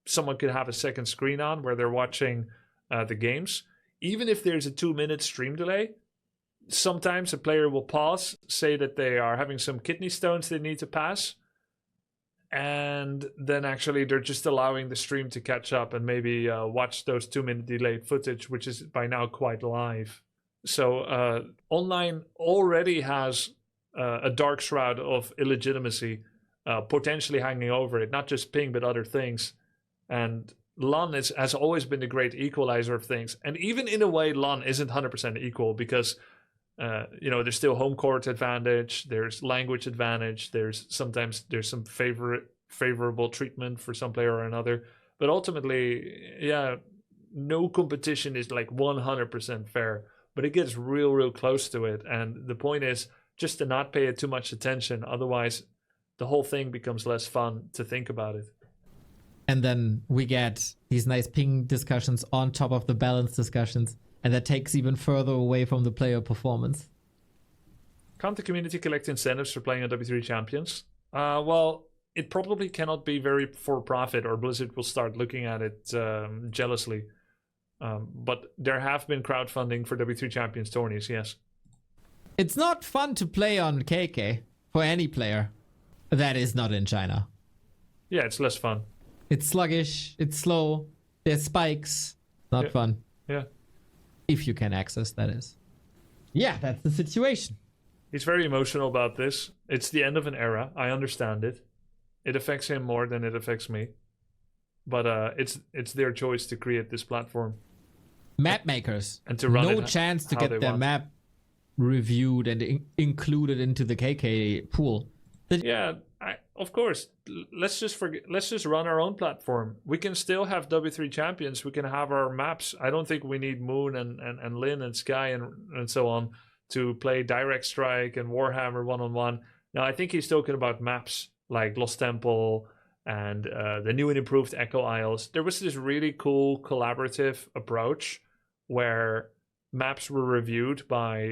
[SPEAKER 1] Someone could have a second screen on where they're watching the games. Even if there's a 2-minute stream delay, sometimes a player will pause, say that they are having some kidney stones they need to pass, and then actually they're just allowing the stream to catch up and maybe watch those 2-minute delayed footage, which is by now quite live. So online already has a dark shroud of illegitimacy potentially hanging over it, not just ping, but other things. And LAN has always been the great equalizer of things. And even in a way, LAN isn't 100% equal because, there's still home court advantage, there's language advantage, there's some favorable treatment for some player or another. But ultimately, yeah, no competition is like 100% fair, but it gets real close to it. And the point is just to not pay it too much attention. Otherwise, the whole thing becomes less fun to think about it.
[SPEAKER 2] And then we get these nice ping discussions on top of the balance discussions. And that takes even further away from the player performance.
[SPEAKER 1] Can't the community collect incentives for playing on W3 Champions? Well, it probably cannot be very for profit, or Blizzard will start looking at it jealously. But there have been crowdfunding for W3 Champions tourneys, yes.
[SPEAKER 2] It's not fun to play on KK for any player that is not in China.
[SPEAKER 1] Yeah, it's less fun.
[SPEAKER 2] It's sluggish, it's slow, there's spikes. Not fun.
[SPEAKER 1] Yeah.
[SPEAKER 2] If you can access, that is. Yeah, that's the situation.
[SPEAKER 1] He's very emotional about this. It's the end of an era. I understand it. It affects him more than it affects me. But it's their choice to create this platform.
[SPEAKER 2] Map makers.
[SPEAKER 1] And to run
[SPEAKER 2] no chance to get their map reviewed and included into the KK pool.
[SPEAKER 1] Yeah, of course. Let's just run our own platform. We can still have W3 champions. We can have our maps. I don't think we need Moon and Lin and Sky and so on to play Direct Strike and Warhammer 1-on-1. Now, I think he's talking about maps like Lost Temple and the new and improved Echo Isles. There was this really cool collaborative approach where maps were reviewed by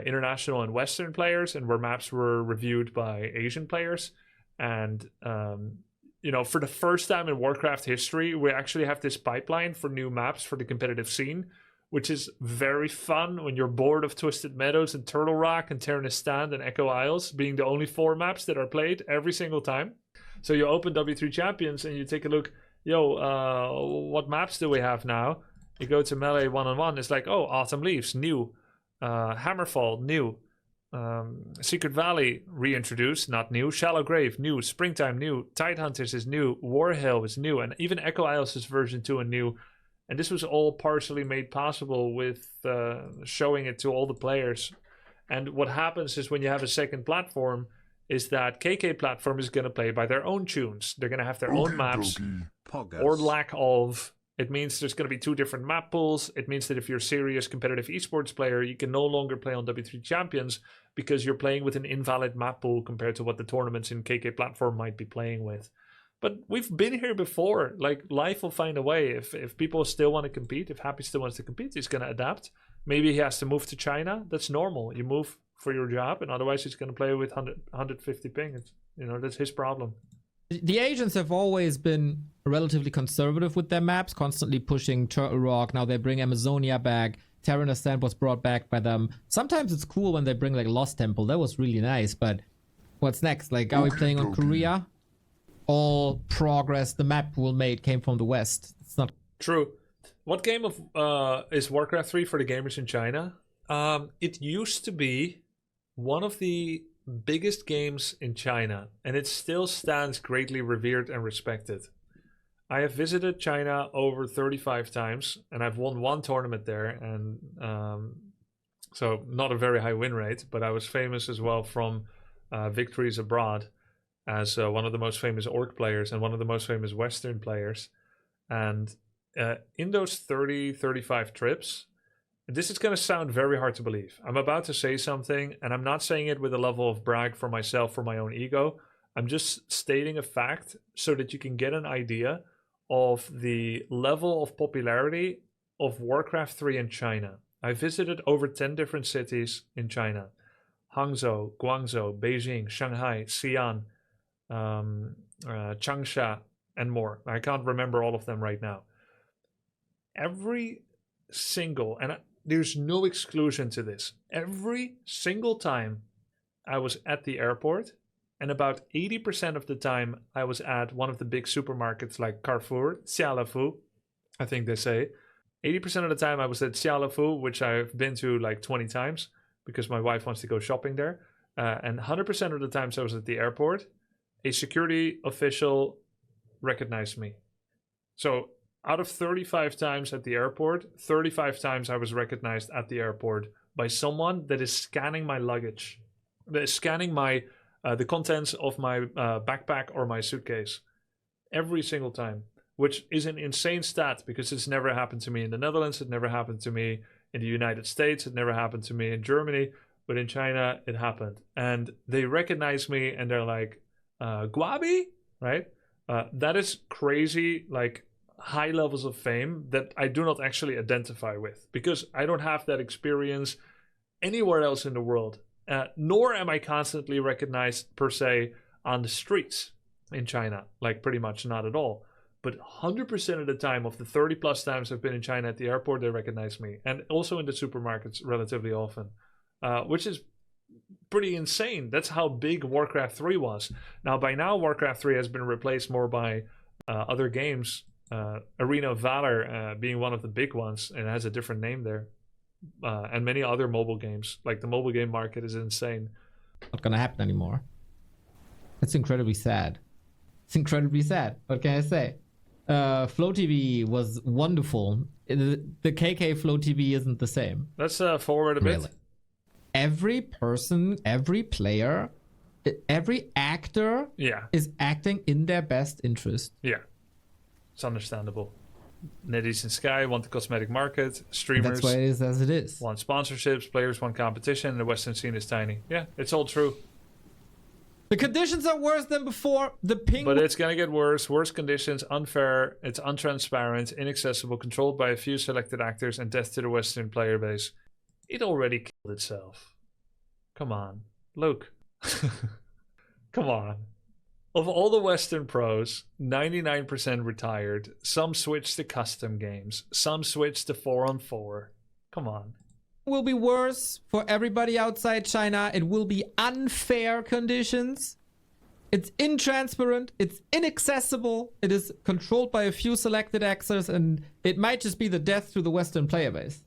[SPEAKER 1] international and Western players, and where maps were reviewed by Asian players. And, for the first time in Warcraft history, we actually have this pipeline for new maps for the competitive scene, which is very fun when you're bored of Twisted Meadows and Turtle Rock and Terranist Stand and Echo Isles being the only 4 maps that are played every single time. So you open W3 Champions and you take a look, what maps do we have now? You go to Melee 1-on-1, it's like, Autumn Leaves, new. Hammerfall, new. Secret Valley, reintroduced, not new. Shallow Grave, new. Springtime, new. Tidehunters is new. Warhill is new. And even Echo Isles is version 2 and new. And this was all partially made possible with showing it to all the players. And what happens is when you have a second platform is that KK platform is going to play by their own tunes. They're going to have their own maps or lack of. It means there's going to be 2 different map pools. It means that if you're a serious competitive esports player, you can no longer play on W3 Champions because you're playing with an invalid map pool compared to what the tournaments in KK platform might be playing with. But we've been here before. Like, life will find a way. If people still want to compete, if Happy still wants to compete, he's going to adapt. Maybe he has to move to China. That's normal. You move for your job, and otherwise he's going to play with 150 ping. That's his problem.
[SPEAKER 2] The Asians have always been relatively conservative with their maps, constantly pushing Turtle Rock. Now they bring Amazonia back. Terranist Stand was brought back by them. Sometimes it's cool when they bring like Lost Temple. That was really nice. But what's next? Like, are we playing on Korea? All progress the map pool made came from the West. It's not
[SPEAKER 1] true. What game of is Warcraft 3 for the gamers in China? It used to be one of the biggest games in China, and it still stands greatly revered and respected. I have visited China over 35 times, and I've won 1 tournament there, and so not a very high win rate, but I was famous as well from victories abroad as one of the most famous Orc players and one of the most famous Western players. And in those 35 trips, this is going to sound very hard to believe. I'm about to say something, and I'm not saying it with a level of brag for myself, for my own ego. I'm just stating a fact so that you can get an idea of the level of popularity of Warcraft 3 in China. I visited over 10 different cities in China. Hangzhou, Guangzhou, Beijing, Shanghai, Xi'an, Changsha, and more. I can't remember all of them right now. Every single, and there's no exclusion to this, every single time I was at the airport, and about 80% of the time I was at one of the big supermarkets like Carrefour, Xiaolefu, I think they say. 80% of the time I was at Xiaolefu, which I've been to like 20 times because my wife wants to go shopping there. And 100% of the times I was at the airport, a security official recognized me. So out of 35 times at the airport, 35 times I was recognized at the airport by someone that is scanning my luggage, that is scanning my the contents of my backpack or my suitcase every single time, which is an insane stat because it's never happened to me in the Netherlands, it never happened to me in the United States, it never happened to me in Germany, but in China it happened. And they recognize me and they're like, Grubby, right? That is crazy, like high levels of fame that I do not actually identify with because I don't have that experience anywhere else in the world. Nor am I constantly recognized per se on the streets in China, like pretty much not at all. But 100% of the time, of the 30 plus times I've been in China at the airport, they recognize me. And also in the supermarkets relatively often, which is pretty insane. That's how big Warcraft 3 was. Now, by now, Warcraft 3 has been replaced more by other games. Arena of Valor being one of the big ones, and it has a different name there. And many other mobile games. Like the mobile game market is insane.
[SPEAKER 2] Not gonna happen anymore. It's incredibly sad. It's incredibly sad. What can I say? Flow TV was wonderful. The KK Flow TV isn't the same.
[SPEAKER 1] Let's forward a bit.
[SPEAKER 2] Really. Every person, every player, every actor is acting in their best interest.
[SPEAKER 1] Yeah. It's understandable. NetEase and Sky want the cosmetic market. Streamers.
[SPEAKER 2] That's why it is as it is.
[SPEAKER 1] Want sponsorships. Players want competition. And the Western scene is tiny. Yeah, it's all true.
[SPEAKER 2] The conditions are worse than before. The ping.
[SPEAKER 1] But it's gonna get worse. Worse conditions, unfair. It's untransparent, inaccessible, controlled by a few selected actors, and death to the Western player base. It already killed itself. Come on, Luke. Come on. Of all the Western pros, 99% retired. Some switched to custom games. Some switched to 4-on-4. Come on.
[SPEAKER 2] Will be worse for everybody outside China. It will be unfair conditions. It's intransparent. It's inaccessible. It is controlled by a few selected actors, and it might just be the death to the Western player base.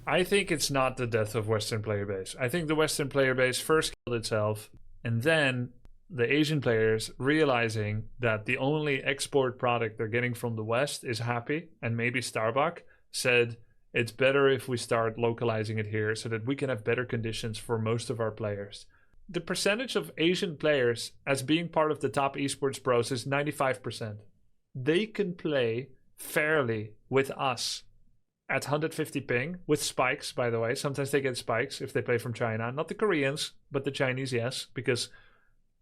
[SPEAKER 1] I think it's not the death of Western player base. I think the Western player base first killed itself, and then the Asian players realizing that the only export product they're getting from the West is Happy, and maybe Starbucks, said it's better if we start localizing it here so that we can have better conditions for most of our players. The percentage of Asian players as being part of the top esports pros is 95%. They can play fairly with us at 150 ping, with spikes, by the way. Sometimes they get spikes if they play from China. Not the Koreans, but the Chinese, yes, because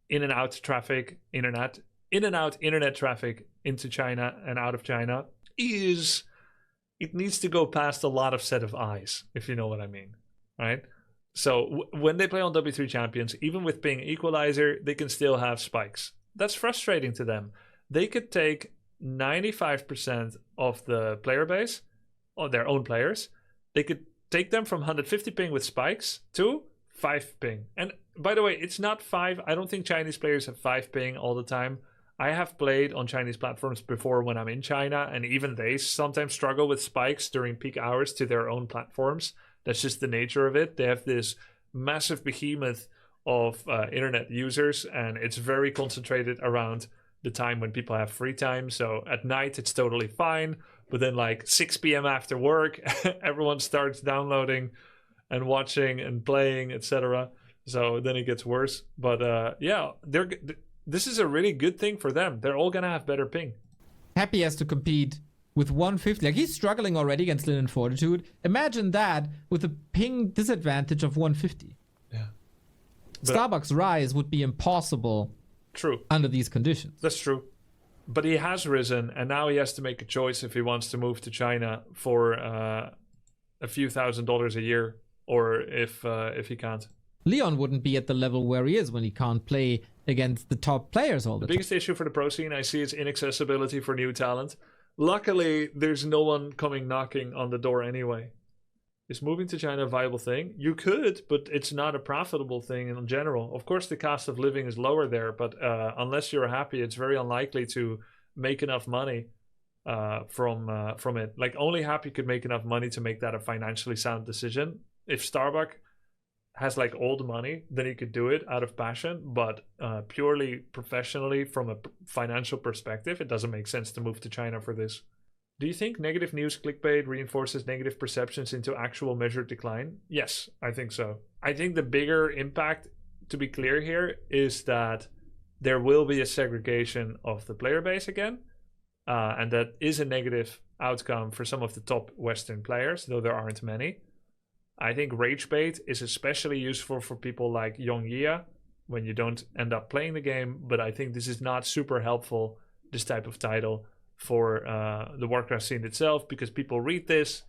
[SPEAKER 1] in and out traffic, in and out internet traffic into China and out of China it needs to go past a lot of set of eyes, if you know what I mean, right? So when they play on W3 Champions, even with ping equalizer, they can still have spikes. That's frustrating to them. They could take 95% of the player base, or their own players, they could take them from 150 ping with spikes to 5 ping. And by the way, it's not 5. I don't think Chinese players have 5 ping all the time. I have played on Chinese platforms before when I'm in China, and even they sometimes struggle with spikes during peak hours to their own platforms. That's just the nature of it. They have this massive behemoth of internet users, and it's very concentrated around the time when people have free time. So at night, it's totally fine. But then like 6 p.m. after work, everyone starts downloading and watching and playing, etc. So then it gets worse. But yeah, this is a really good thing for them. They're all going to have better ping.
[SPEAKER 2] Happy has to compete with 150. Like, he's struggling already against Lin and Fortitude. Imagine that with a ping disadvantage of 150.
[SPEAKER 1] Yeah.
[SPEAKER 2] Starbucks Rise would be impossible.
[SPEAKER 1] True.
[SPEAKER 2] Under these conditions.
[SPEAKER 1] That's true. But he has risen, and now he has to make a choice if he wants to move to China for a few $1,000s a year, or if he can't.
[SPEAKER 2] Leon wouldn't be at the level where he is when he can't play against the top players all the time.
[SPEAKER 1] The biggest issue for the pro scene I see is inaccessibility for new talent. Luckily, there's no one coming knocking on the door anyway. Is moving to China a viable thing? You could, but it's not a profitable thing in general. Of course, the cost of living is lower there, but unless you're happy, it's very unlikely to make enough money from it. Like, only Happy could make enough money to make that a financially sound decision. If Starbucks has like all the money, then he could do it out of passion. But purely professionally, from a financial perspective, it doesn't make sense to move to China for this. Do you think negative news clickbait reinforces negative perceptions into actual measured decline? Yes, I think so. I think the bigger impact, to be clear here, is that there will be a segregation of the player base again. And that is a negative outcome for some of the top Western players, though there aren't many. I think rage bait is especially useful for people like Yongya when you don't end up playing the game, but I think this is not super helpful, this type of title, for the Warcraft scene itself, because people read this,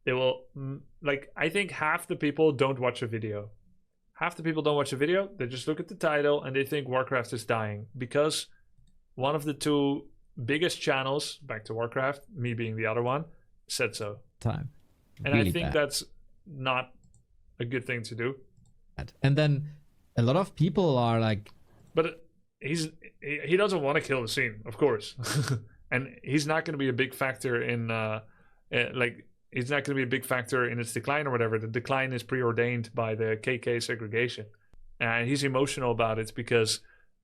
[SPEAKER 1] they will, like, I think half the people don't watch a video. Half the people don't watch a video, they just look at the title and they think Warcraft is dying, because one of the two biggest channels, back to Warcraft, me being the other one, said so.
[SPEAKER 2] Time.
[SPEAKER 1] And
[SPEAKER 2] Really
[SPEAKER 1] I think
[SPEAKER 2] bad.
[SPEAKER 1] that's not a good thing to do.
[SPEAKER 2] And then a lot of people are like,
[SPEAKER 1] but he doesn't want to kill the scene, of course. And he's not going to be a big factor in he's not going to be a big factor in its decline or whatever. The decline is preordained by the KK segregation, and he's emotional about it because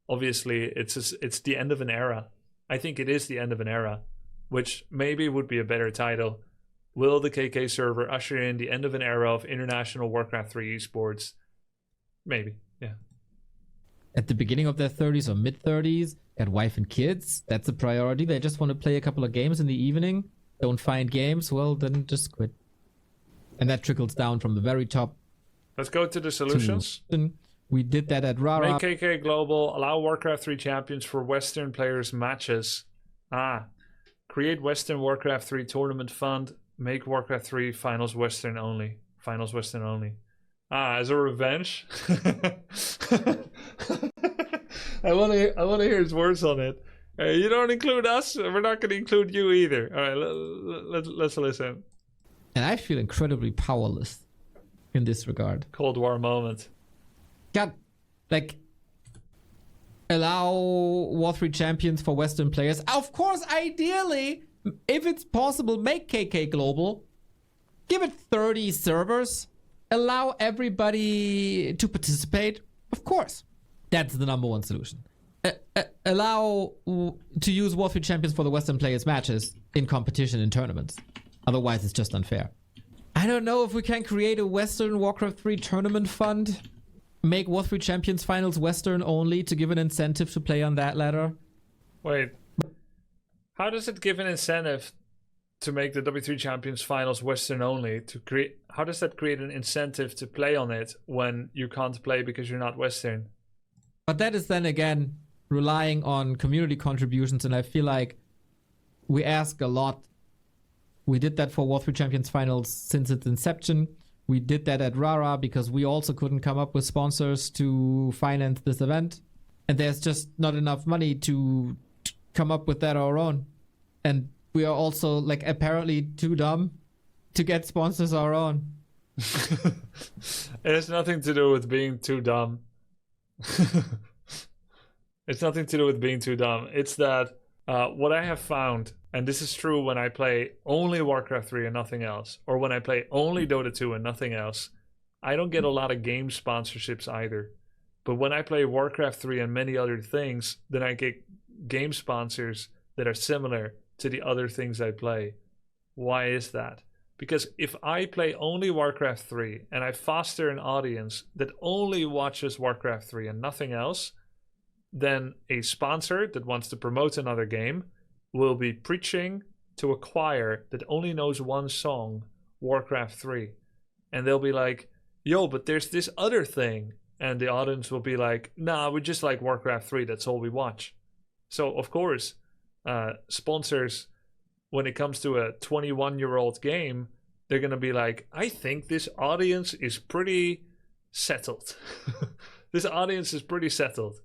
[SPEAKER 1] obviously it's the end of an era. I think it is the end of an era, which maybe would be a better title. Will the KK server usher in the end of an era of international Warcraft 3 esports? Maybe, yeah.
[SPEAKER 2] at the beginning of their 30s or mid 30s, got wife and kids. That's a priority. They just want to play a couple of games in the evening. Don't find games, well, then just quit. And that trickles down from the very top.
[SPEAKER 1] Let's go to the solutions.
[SPEAKER 2] We did that at Rara.
[SPEAKER 1] Make KK global. Allow Warcraft 3 champions for Western players matches. Create Western Warcraft 3 tournament fund. Make Warcraft 3 finals Western only. Finals Western only. As a revenge. I want to hear his words on it. You don't include us, we're not going to include you either. All right, let's listen.
[SPEAKER 2] And I feel incredibly powerless in this regard.
[SPEAKER 1] Cold War moment.
[SPEAKER 2] God, like, allow War 3 champions for Western players. Of course, ideally, if it's possible, make KK global. Give it 30 servers. Allow everybody to participate. Of course. That's the number one solution. Allow to use War 3 champions for the Western players matches in competition in tournaments. Otherwise, it's just unfair. I don't know if we can create a Western Warcraft 3 tournament fund. Make War 3 champions finals Western only to give an incentive to play on that ladder.
[SPEAKER 1] Wait. How does it give an incentive to make the W3 champions finals Western only? How does that create an incentive to play on it when you can't play because you're not Western?
[SPEAKER 2] But that is then again relying on community contributions, and I feel like we ask a lot. We did that for War 3 Champions Finals since its inception. We did that at Rara because we also couldn't come up with sponsors to finance this event. And there's just not enough money to come up with that on our own. And we are also like apparently too dumb to get sponsors our own.
[SPEAKER 1] It has nothing to do with being too dumb. It's nothing to do with being too dumb. It's that what I have found, and this is true when I play only Warcraft 3 and nothing else, or when I play only Dota 2 and nothing else, I don't get a lot of game sponsorships either. But when I play Warcraft 3 and many other things, then I get game sponsors that are similar to the other things I play. Why is that? Because if I play only Warcraft 3 and I foster an audience that only watches Warcraft 3 and nothing else, then a sponsor that wants to promote another game will be preaching to a choir that only knows one song, Warcraft 3. And they'll be like, yo, but there's this other thing. And the audience will be like, nah, we just like Warcraft 3, that's all we watch. So, of course, sponsors, when it comes to a 21-year-old game, they're going to be like, I think this audience is pretty settled. This audience is pretty settled.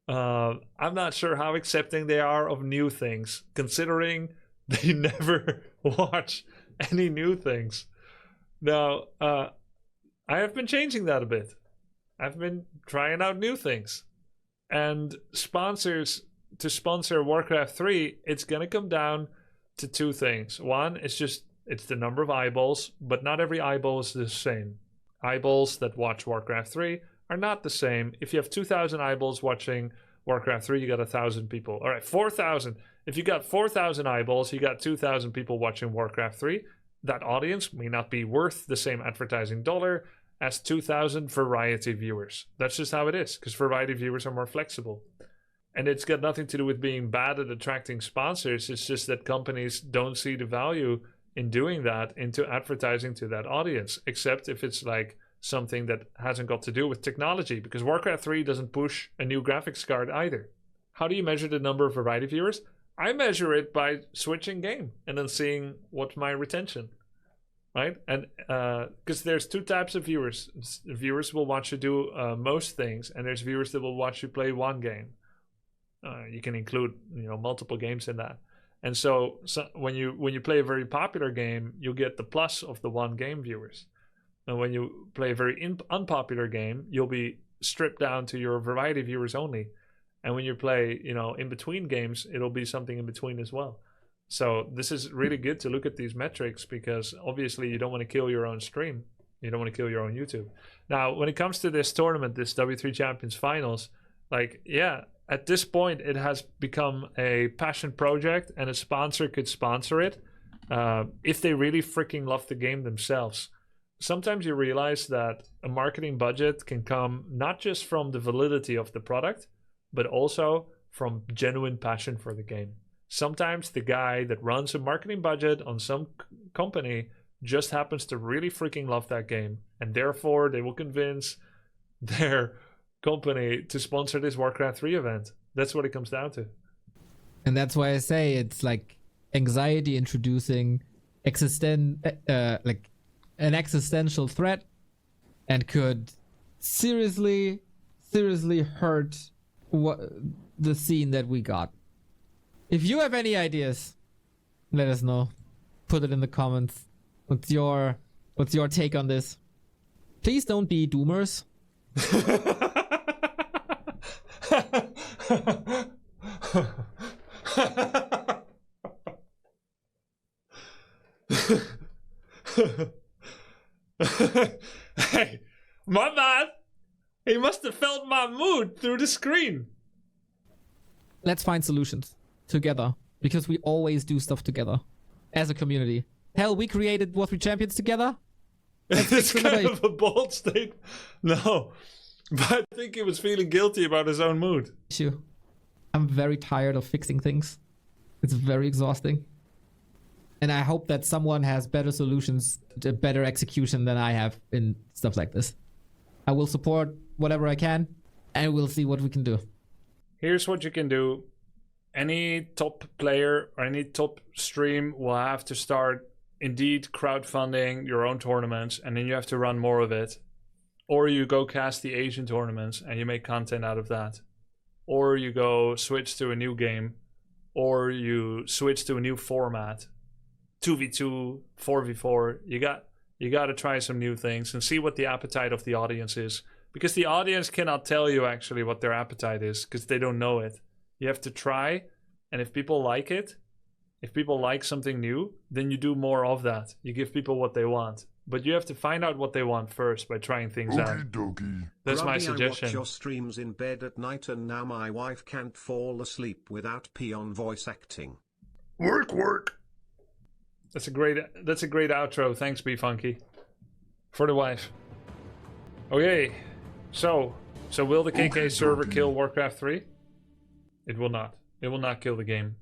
[SPEAKER 1] I'm not sure how accepting they are of new things, considering they never watch any new things. Now, I have been changing that a bit. I've been trying out new things. And sponsors, to sponsor Warcraft 3, it's going to come down to two things. One, it's the number of eyeballs, but not every eyeball is the same. eyeballs that watch Warcraft 3 are not the same. If you have 2,000 eyeballs watching Warcraft 3, you got 1,000 people. All right, 4,000. If you got 4,000 eyeballs, you got 2,000 people watching Warcraft 3. That audience may not be worth the same advertising dollar as 2,000 variety viewers. That's just how it is, because variety viewers are more flexible. And it's got nothing to do with being bad at attracting sponsors. It's just that companies don't see the value in doing that into advertising to that audience, except if it's like something that hasn't got to do with technology, because Warcraft 3 doesn't push a new graphics card either. How do you measure the number of variety viewers? I measure it by switching game and then seeing what's my retention, right? And because there's two types of viewers. Viewers will watch you do most things, and there's viewers that will watch you play one game. You can include multiple games in that. And so when you play a very popular game, you'll get the plus of the one game viewers. And when you play a very unpopular game, you'll be stripped down to your variety viewers only. And when you play, in between games, it'll be something in between as well. So this is really good to look at these metrics, because obviously you don't want to kill your own stream. You don't want to kill your own YouTube. Now, when it comes to this tournament, this W3 Champions Finals, at this point, it has become a passion project, and a sponsor could sponsor it if they really freaking love the game themselves. Sometimes you realize that a marketing budget can come not just from the validity of the product, but also from genuine passion for the game. Sometimes the guy that runs a marketing budget on some company just happens to really freaking love that game, and therefore they will convince their company to sponsor this Warcraft 3 event. That's what it comes down to.
[SPEAKER 2] And that's why I say it's like anxiety introducing an existential threat, and could seriously hurt the scene that we got. If you have any ideas, let us know. Put it in the comments. What's your take on this? Please don't be doomers.
[SPEAKER 1] Hey, my bad. He must have felt my mood through the screen.
[SPEAKER 2] Let's find solutions together, because we always do stuff together as a community. Hell, we created Warcraft Champions together.
[SPEAKER 1] It's kind of a bold statement. No, but I think he was feeling guilty about his own mood.
[SPEAKER 2] I'm very tired of fixing things. It's very exhausting. And I hope that someone has better solutions, to better execution than I have in stuff like this. I will support whatever I can, and we'll see what we can do.
[SPEAKER 1] Here's what you can do. Any top player or any top stream will have to start indeed crowdfunding your own tournaments, and then you have to run more of it. Or you go cast the Asian tournaments and you make content out of that. Or you go switch to a new game, or you switch to a new format. 2v2, 4v4. You got to try some new things and see what the appetite of the audience is, because the audience cannot tell you actually what their appetite is, because they don't know it. You have to try, and if people like it, if people like something new, then you do more of that. You give people what they want. But you have to find out what they want first by trying things out.
[SPEAKER 3] Dokie.
[SPEAKER 1] That's my
[SPEAKER 4] Grubby,
[SPEAKER 1] suggestion.
[SPEAKER 4] I watch your streams in bed at night, and now my wife can't fall asleep without peon voice acting.
[SPEAKER 3] Work.
[SPEAKER 1] That's a great outro. Thanks, B Funky, for the wife. Okay, so will the KK server kill Warcraft 3? It will not. It will not kill the game.